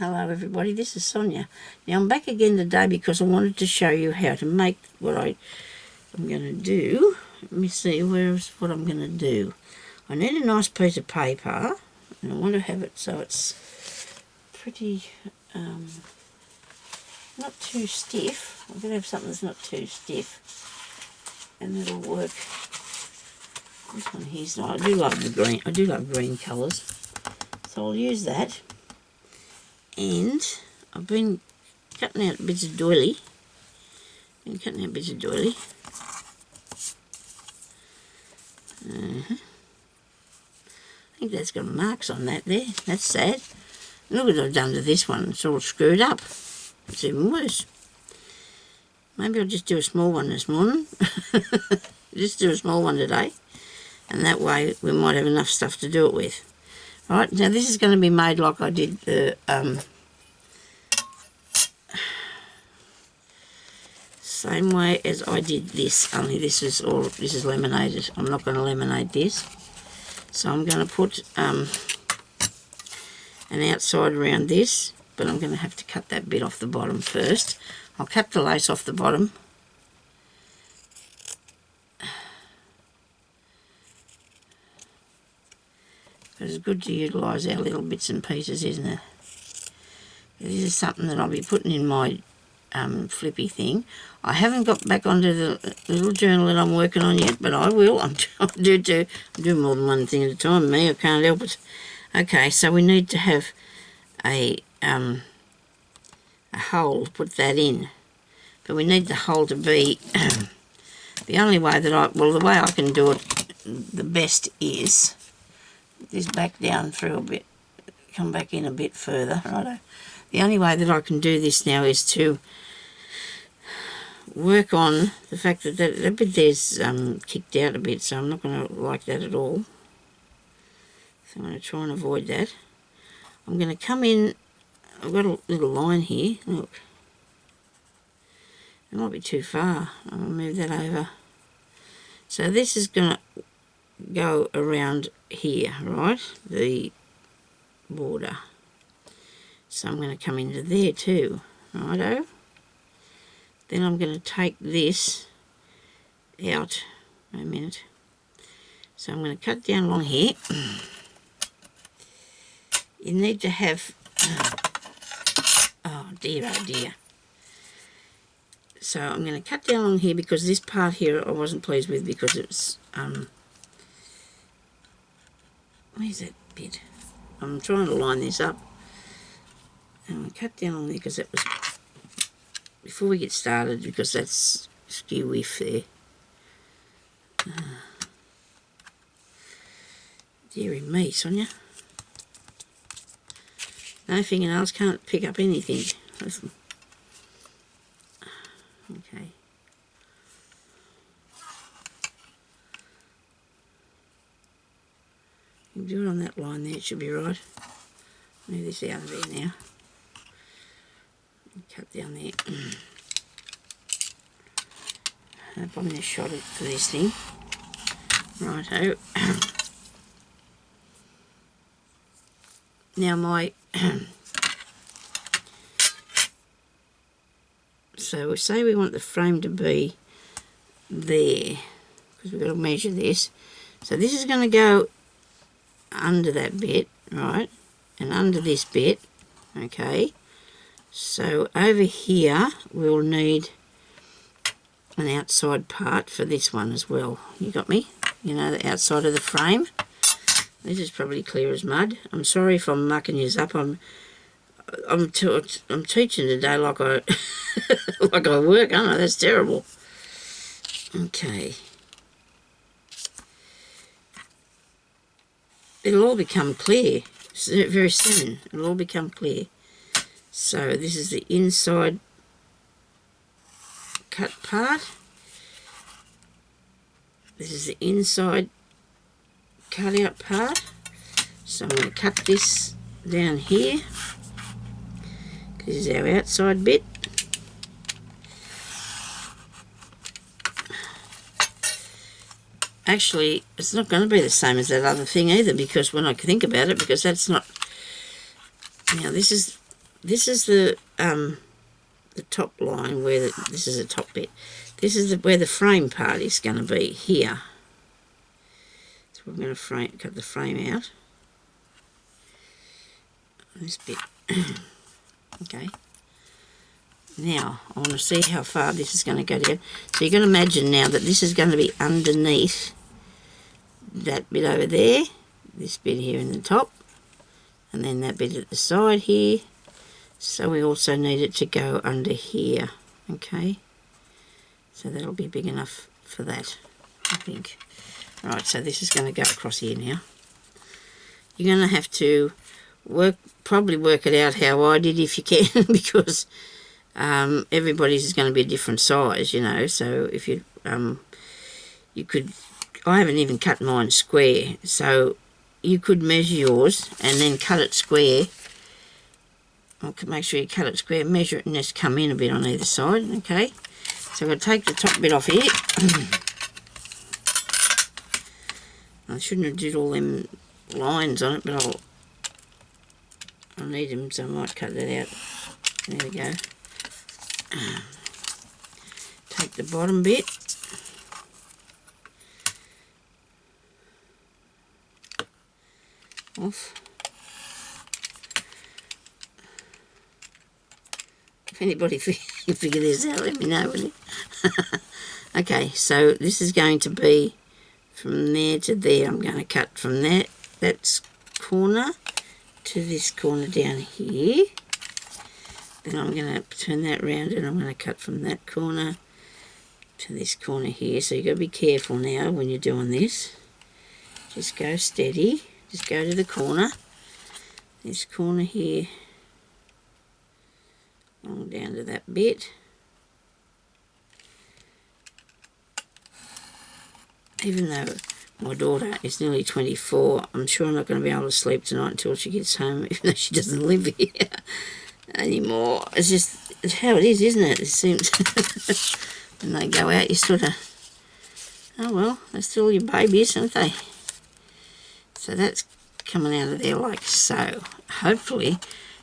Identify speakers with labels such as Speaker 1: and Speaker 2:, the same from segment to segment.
Speaker 1: Hello everybody, this is Sonia. Now I'm back again today because I wanted to show you how to make what I'm going to do. Let me see where's what I'm going to do. I need a nice piece of paper and I want to have it so it's pretty not too stiff. I'm going to have something that's not too stiff and it'll work. This one here's not. I do love the green. I do love green colours, so I'll use that. And I've been cutting out bits of doily. I think that's got marks on that there. That's sad. Look what I've done to this one. It's all screwed up. It's even worse. Maybe I'll just do a small one this morning. Just do a small one today. And that way we might have enough stuff to do it with. Right, now this is going to be made like I did the same way as I did this, only this is laminated. I'm not going to laminate this. So I'm going to put an outside around this, but I'm going to have to cut that bit off the bottom first. I'll cut the lace off the bottom. It's good to utilise our little bits and pieces, isn't it? This is something that I'll be putting in my flippy thing. I haven't got back onto the little journal that I'm working on yet, but I will. I do more than one thing at a time. Me, I can't help it. Okay, so we need to have a hole to put that in. But we need the hole to be the only way that the way I can do it the best is this back down through a bit, come back in a bit further, righto. The only way that I can do this now is to work on the fact that that bit there's kicked out a bit, so I'm not going to like that at all. So I'm going to try and avoid that. I'm going to come in, I've got a little line here, look. It might be too far, I'll move that over. So this is going to go around here, right, the border. So I'm going to come into there too, righto. Then I'm going to take this out, a minute. So I'm going to cut down along here. You need to have, oh dear, So I'm going to cut down along here because this part here I wasn't pleased with because it was, where's that bit? I'm trying to line this up. And I'll cut down on there because that was before we get started, because that's skew whiff there. Deary me, Sonia. No fingernails, can't pick up anything. Listen. Okay. You can do it on that line there, it should be right. Move this out of there now. Cut down there. I'm going to shot it for this thing. Righto. Now my so we say we want the frame to be there because we've got to measure this. So this is going to go under that bit, right, and under this bit, okay. So over here we'll need an outside part for this one as well. You got me? You know, the outside of the frame. This is probably clear as mud. I'm sorry if I'm mucking you up. I'm teaching today like I like I work, aren't I? That's terrible. Okay. It'll all become clear very soon. It'll all become clear. So this is the inside cut part. This is the inside cut out part. So I'm going to cut this down here. This is our outside bit. Actually, it's not going to be the same as that other thing either, because when I think about it, because that's not, now this is this is the top line where this is the top bit. This is where the frame part is going to be here. So we're going to cut the frame out. This bit. Okay. Now, I want to see how far this is going to go down. So you're going to imagine now that this is going to be underneath that bit over there, this bit here in the top, and then that bit at the side here. So we also need it to go under here, okay? So that'll be big enough for that, I think. Right, so this is going to go across here now. You're going to have to probably work it out how I did if you can, because everybody's is going to be a different size, you know. So if you you could, I haven't even cut mine square, so you could measure yours and then cut it square. Make sure you cut it square, measure it, and just come in a bit on either side, okay? So I'm going to take the top bit off here. I shouldn't have did all them lines on it, but I'll need them, so I might cut that out. There we go. Take the bottom bit. Off. If anybody figure this out, let me know, will you? Okay, so this is going to be from there to there. I'm going to cut from that corner to this corner down here. Then I'm going to turn that round and I'm going to cut from that corner to this corner here. So you've got to be careful now when you're doing this. Just go steady. Just go to the corner. This corner here. Along down to that bit. Even though my daughter is nearly 24, I'm sure I'm not going to be able to sleep tonight until she gets home, even though she doesn't live here anymore. It's just it's how it is, isn't it? It seems when they go out, you sort of, oh well, they're still your babies, aren't they? So that's coming out of there like so. Hopefully,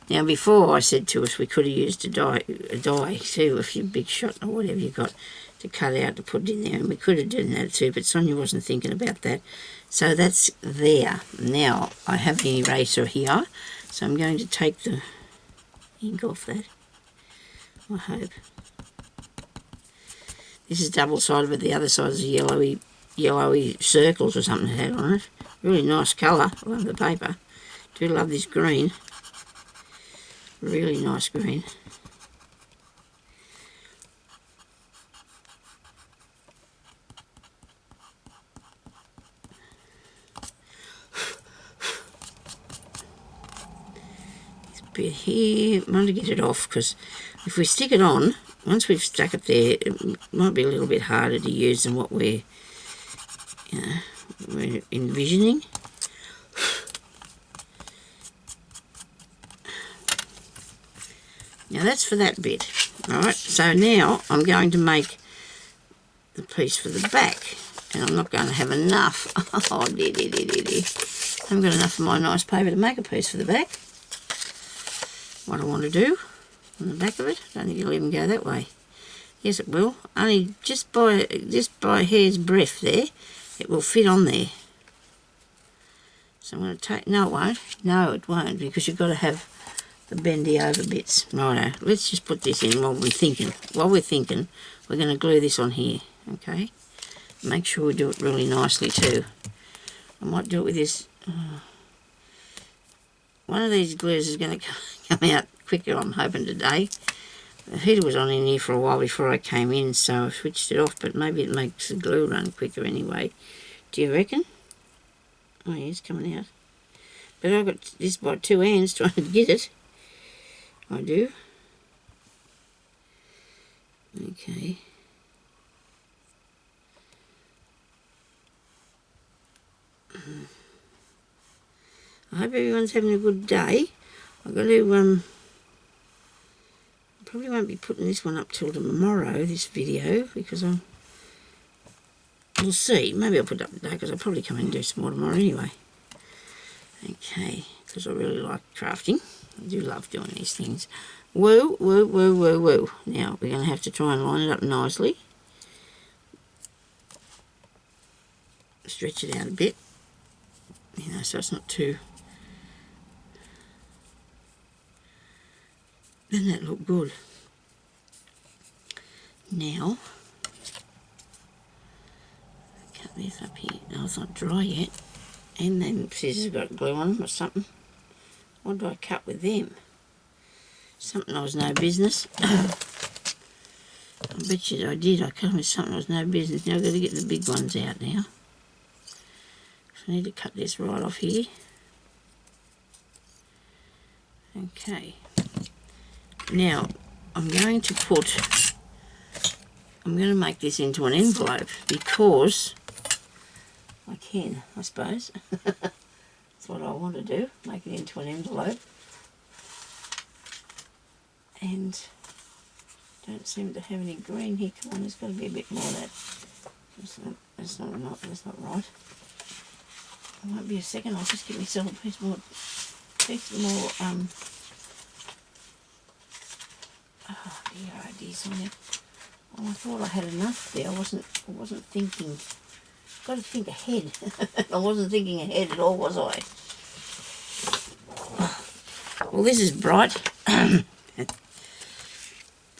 Speaker 1: now before I said to us we could have used a die too, if you're big shot or whatever you got to cut out to put in there, and we could have done that too, but Sonia wasn't thinking about that. So that's there. Now I have the eraser here, so I'm going to take the ink off that, I hope. This is double-sided, but the other side is yellowy circles or something it had on it. Really nice colour. I love the paper. Do love this green. Really nice green. Bit here, I want to get it off, because if we stick it on, once we've stuck it there, it might be a little bit harder to use than what we're envisioning. Now that's for that bit. Alright, so now I'm going to make the piece for the back, and I'm not going to have enough. Oh dear. I haven't got enough of my nice paper to make a piece for the back. What I want to do on the back of it, I don't think it'll even go that way. Yes, it will. Only just by a hair's breadth there, it will fit on there. So I'm going to take. No, it won't. No, it won't, because you've got to have the bendy over bits. Righto. Let's just put this in while we're thinking. While we're thinking, we're going to glue this on here. Okay. Make sure we do it really nicely too. I might do it with this. One of these glues is going to come out quicker, I'm hoping, today. The heater was on in here for a while before I came in, so I switched it off, but maybe it makes the glue run quicker anyway. Do you reckon? Oh yeah, it's coming out. But I've got this by two hands trying to get it. I do. Okay. I hope everyone's having a good day. I've got to, probably won't be putting this one up till tomorrow, this video, because we'll see. Maybe I'll put it up today, because I'll probably come in and do some more tomorrow anyway. Okay, because I really like crafting. I do love doing these things. Woo, woo, woo, woo, woo. Now, we're going to have to try and line it up nicely. Stretch it out a bit, you know, so it's not too... Doesn't that look good? Now, cut this up here. No, it's not dry yet. And then scissors got glue on them or something. What do I cut with them? Something I was no business. I bet you I did. I cut them with something I was no business. Now I've got to get the big ones out now. So I need to cut this right off here. Okay. Now, I'm going to make this into an envelope because I can, I suppose. That's what I want to do, make it into an envelope. And don't seem to have any green here. Come on, there's got to be a bit more of that. That's not right. It won't be a second. I'll just give myself a piece more. Oh dear, Sonya. Oh, I thought I had enough there. I wasn't thinking. Got to think ahead. I wasn't thinking ahead at all, was I? Well, this is bright.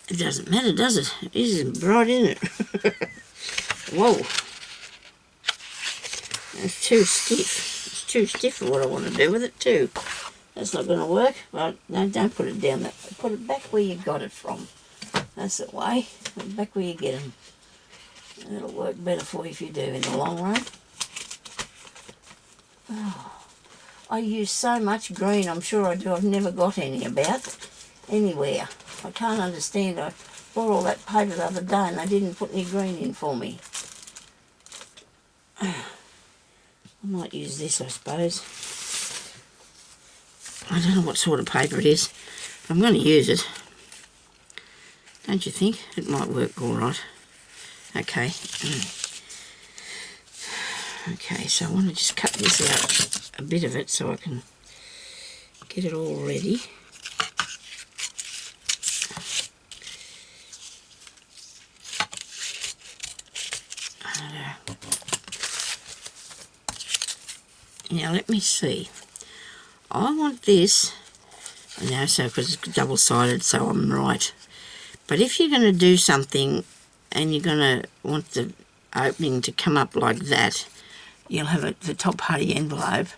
Speaker 1: It doesn't matter, does it? This is bright, isn't it? Whoa. It's too stiff. It's too stiff for what I want to do with it too. That's not going to work. Well, no, don't put it down that way. Put it back where you got it from. That's the way. Put it back where you get them. It'll work better for you if you do in the long run. Oh, I use so much green, I'm sure I do. I've never got any about anywhere. I can't understand. I bought all that paper the other day and they didn't put any green in for me. I might use this, I suppose. I don't know what sort of paper it is. I'm going to use it. Don't you think? It might work all right. Okay. Okay, so I want to just cut this out, a bit of it, so I can get it all ready. Now let me see. I want this, now so because it's double-sided, so I'm right. But if you're going to do something and you're going to want the opening to come up like that, you'll have the top part of your envelope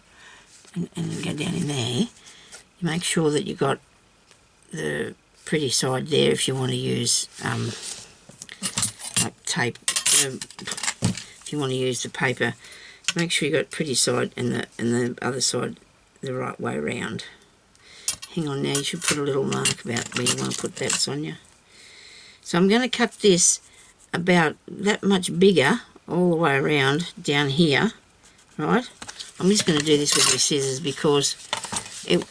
Speaker 1: and go down in there. You make sure that you've got the pretty side there if you want to use like tape. If you want to use the paper, make sure you got pretty side and the other side the right way around. Hang on now, you should put a little mark about where you want to put that, Sonya. So I'm going to cut this about that much bigger all the way around down here, right? I'm just going to do this with my scissors because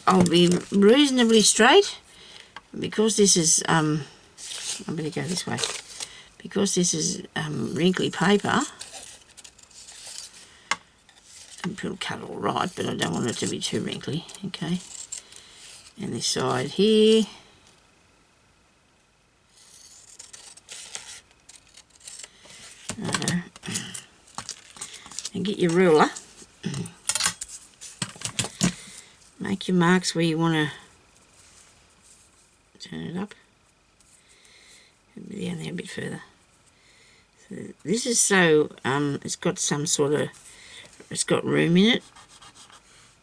Speaker 1: I'll be reasonably straight because this is, I better go this way, because this is wrinkly paper. It'll cut all right, but I don't want it to be too wrinkly, okay? And this side here. And get your ruler. Make your marks where you want to turn it up. Down there a bit further. So this is so, it's got some sort of, it's got room in it.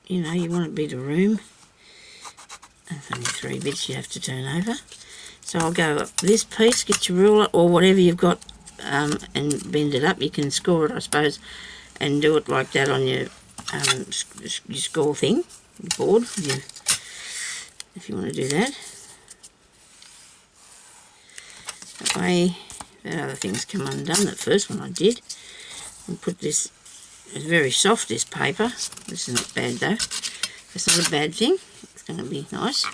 Speaker 1: You know, you want a bit of room. There's only 3 bits you have to turn over. So I'll go up this piece, get your ruler or whatever you've got and bend it up. You can score it, I suppose, and do it like that on your score thing, board, if you want to do that. That way, the other things come undone. That first one I did. And put this, it's very soft, this paper. This is not bad though. It's not a bad thing. It's going to be nice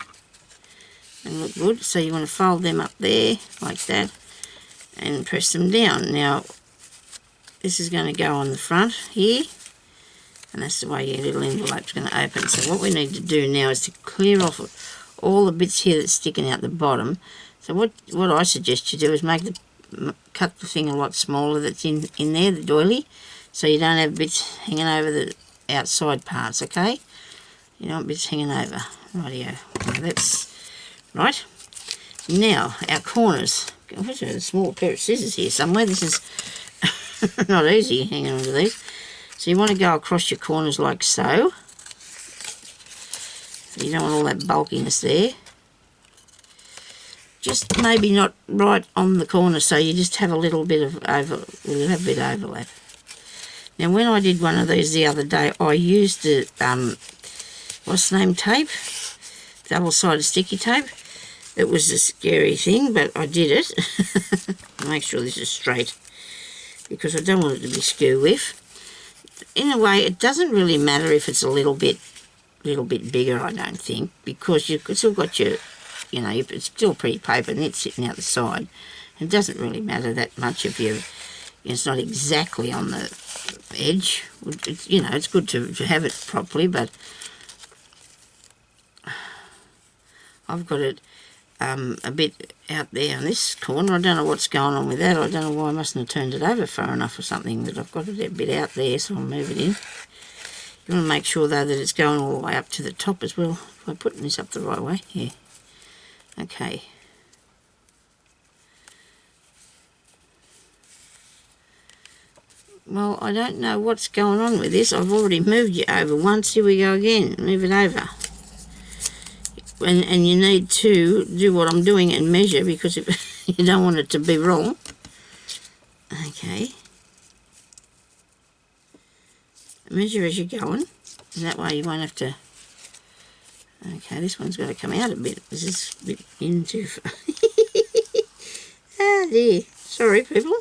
Speaker 1: and look good. So you want to fold them up there like that and press them down. Now this is going to go on the front here, and that's the way your little envelope's going to open. So what we need to do now is to clear off all the bits here that's sticking out the bottom. So what I suggest you do is cut the thing a lot smaller that's in there, the doily, so you don't have bits hanging over the outside parts, okay? You don't want bits hanging over. Rightio. Now that's right. Now, our corners. I've got a small pair of scissors here somewhere. This is not easy hanging onto these. So you want to go across your corners like so. You don't want all that bulkiness there. Just maybe not right on the corner, so you just have a little bit of overlap. Now, when I did one of these the other day, I used the, what's the name, tape? Double-sided sticky tape. It was a scary thing, but I did it. Make sure this is straight, because I don't want it to be skew with. In a way, it doesn't really matter if it's a little bit bigger, I don't think, because you've still got your, you know, it's still pretty paper and it's sitting out the side. It doesn't really matter that much if it's not exactly on the edge. It's, you know, it's good to have it properly, but I've got it a bit out there on this corner. I don't know what's going on with that. I don't know why I mustn't have turned it over far enough or something, but I've got it a bit out there, so I'll move it in. You want to make sure, though, that it's going all the way up to the top as well. Am I putting this up the right way? Yeah. Okay. Well, I don't know what's going on with this. I've already moved you over once. Here we go again. Move it over. And you need to do what I'm doing and measure, because you don't want it to be wrong. Okay. Measure as you're going, and that way you won't have to. Okay, this one's got to come out a bit. This is a bit in too far. Ah dear. Sorry, people.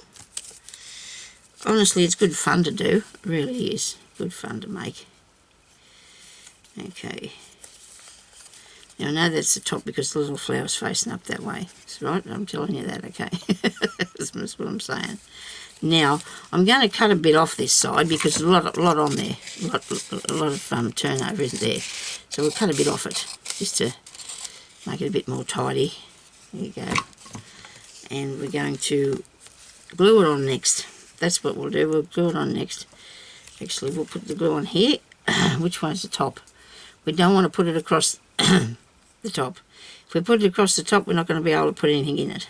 Speaker 1: Honestly, it's good fun to do. It really is. Good fun to make. Okay. Now I know that's the top because the little flower's facing up that way. That's right, I'm telling you that, okay? That's what I'm saying. Now, I'm going to cut a bit off this side because there's a lot on there. A lot of turnover isn't there. So we'll cut a bit off it just to make it a bit more tidy. There you go. And we're going to glue it on next. That's what we'll do. We'll glue it on next. Actually, we'll put the glue on here. Which one's the top? We don't want to put it across the top. If we put it across the top, we're not going to be able to put anything in it.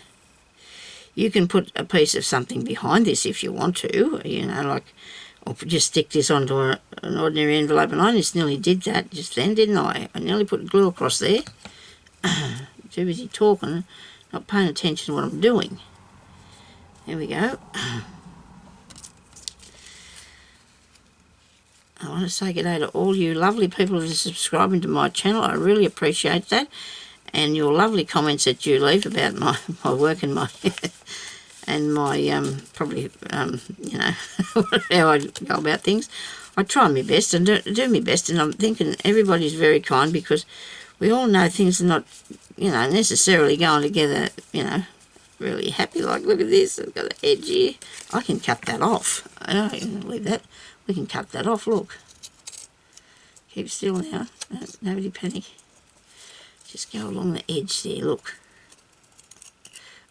Speaker 1: You can put a piece of something behind this if you want to, you know, like, or just stick this onto an ordinary envelope. And I just nearly did that just then, didn't I? I nearly put glue across there. Too busy talking, not paying attention to what I'm doing. There we go. I want to say good day to all you lovely people who are subscribing to my channel. I really appreciate that. And your lovely comments that you leave about my work and my probably you know how I go about things. I try my best and do my best, and I'm thinking everybody's very kind, because we all know things are not, you know, necessarily going together, you know, really happy. Like, look at this, I've got an edge here. I can cut that off. I don't leave that. We can cut that off, look. Keep still now. Nobody panic. Just go along the edge there, look.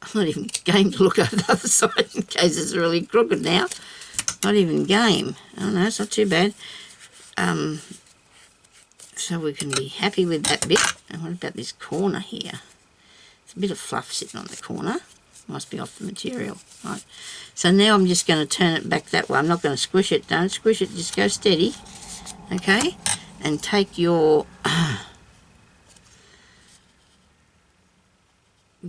Speaker 1: I'm not even game to look over the other side in case it's really crooked now. Not even game. Oh no, it's not too bad. So we can be happy with that bit. And what about this corner here? It's a bit of fluff sitting on the corner. Must be off the material. Right. So now I'm just going to turn it back that way. I'm not going to squish it. Don't squish it. Just go steady. Okay? And take your...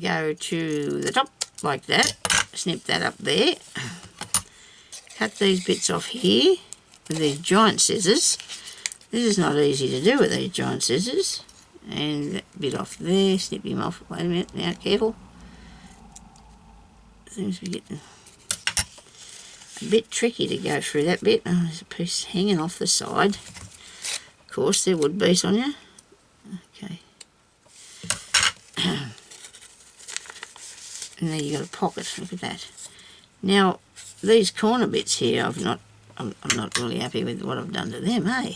Speaker 1: go to the top like that. Snip that up there. Cut these bits off here with these giant scissors. This is not easy to do with these giant scissors. And that bit off there. Snip him off. Wait a minute. Now, careful. Seems to be getting a bit tricky to go through that bit. Oh, there's a piece hanging off the side. Of course there would be, Sonya. Okay. And there you got a pocket. Look at that. Now, these corner bits here I've not I'm not really happy with what I've done to them, eh?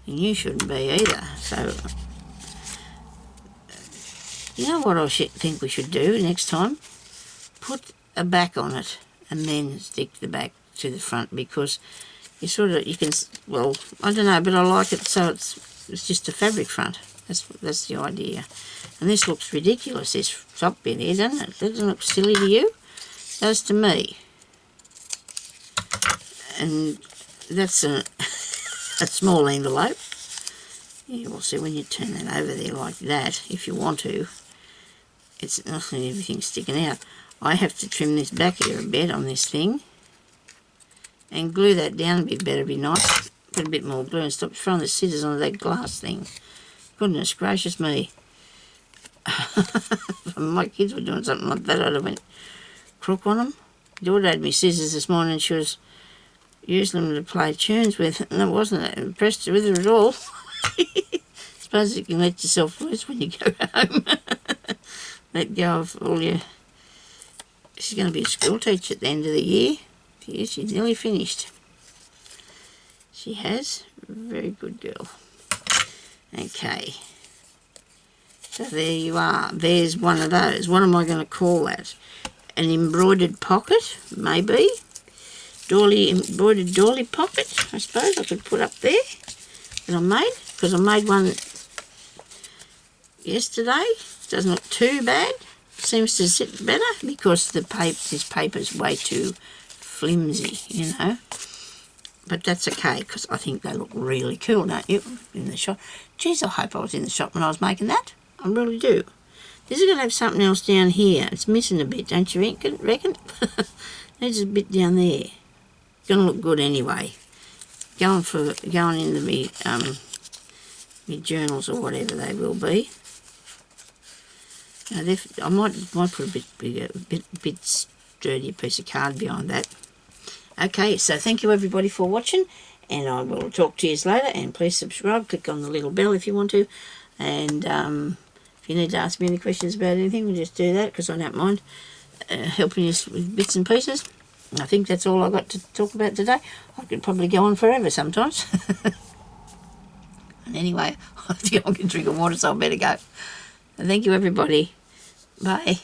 Speaker 1: And you shouldn't be either. So, you know what I think we should do next time? Put a back on it and then stick the back to the front, because you can, well, I don't know, but I like it so it's just a fabric front. That's the idea. And this looks ridiculous, this top bit here, doesn't it? Doesn't it look silly to you? It does to me. And that's a small envelope. You will see when you turn that over there like that, if you want to, it's not everything sticking out. I have to trim this back here a bit on this thing and glue that down a bit better, be nice. Put a bit more glue and stop throwing the scissors onto that glass thing. Goodness gracious me. If my kids were doing something like that, I'd have went crook on them. Daughter had me scissors this morning and she was using them to play tunes with, and I wasn't that impressed with her at all. Suppose you can let yourself loose when you go home. Let go of all your... She's going to be a school teacher at the end of the year. She's nearly finished. She has. Very good girl. Okay. So there you are. There's one of those. What am I going to call that? An embroidered pocket, maybe. Embroidered doily pocket, I suppose I could put up there that I made, because I made one yesterday. Doesn't look too bad. Seems to sit better because this paper's way too flimsy, you know. But that's okay, because I think they look really cool, don't you, in the shop. Geez, I hope I was in the shop when I was making that. I really do. This is going to have something else down here. It's missing a bit, don't you reckon? There's a bit down there. It's going to look good anyway. Going into me journals or whatever they will be. Now, I might put a bit bigger, bit sturdier piece of card behind that. Okay, so thank you everybody for watching, and I will talk to you later. And please subscribe. Click on the little bell if you want to. And if you need to ask me any questions about anything, we'll just do that, because I don't mind helping you with bits and pieces. I think that's all I've got to talk about today. I could probably go on forever sometimes. And anyway, I have to go and get a drink of water, so I better go. Thank you, everybody. Bye.